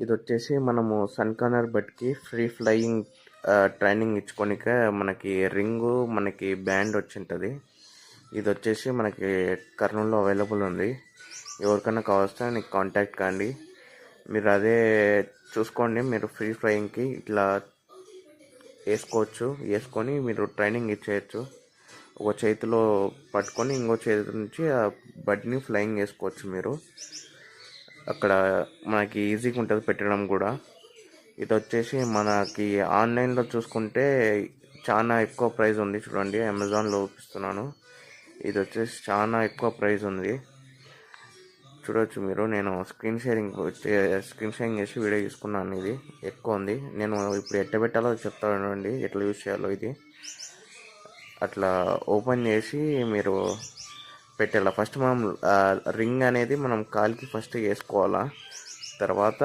ఇది వచ్చేసి మనము సన్కానర్ బట్కి ఫ్రీ ఫ్లయింగ్ ట్రైనింగ్ ఇచ్చుకోనిక మనకి రింగు మనకి బ్యాండ్ వచ్చింటుంది. ఇది వచ్చేసి మనకి కర్నూలులో అవైలబుల్ ఉంది. ఎవరికైనా కావస్తే నీకు కాంటాక్ట్ కాండి. మీరు అదే చూసుకోండి. మీరు ఫ్రీ ఫ్లయింగ్కి ఇట్లా వేసుకొని మీరు ట్రైనింగ్ ఇచ్చేయచ్చు. ఒక చేతిలో పట్టుకొని ఇంకో చేతి నుంచి ఆ బడ్ని ఫ్లయింగ్ వేసుకోవచ్చు. మీరు అక్కడ మనకి ఈజీగా ఉంటుంది పెట్టడం కూడా. ఇది వచ్చేసి మనకి ఆన్లైన్లో చూసుకుంటే చాలా ఎక్కువ ప్రైస్ ఉంది. చూడండి, అమెజాన్లో చూపిస్తున్నాను. ఇది వచ్చేసి చాలా ఎక్కువ ప్రైస్ ఉంది. చూడవచ్చు మీరు. నేను స్క్రీన్ షేరింగ్ చేసి వీడియో తీసుకున్నాను. ఇది ఎక్కువ ఉంది. నేను ఇప్పుడు ఎట్ట పెట్టాలో చెప్తానండి, ఎట్లా యూజ్ చేయాలో. ఇది అట్లా ఓపెన్ చేసి మీరు పెట్టాలి. ఫస్ట్ మనం రింగ్ అనేది మనం కాలికి ఫస్ట్ వేసుకోవాలా. తర్వాత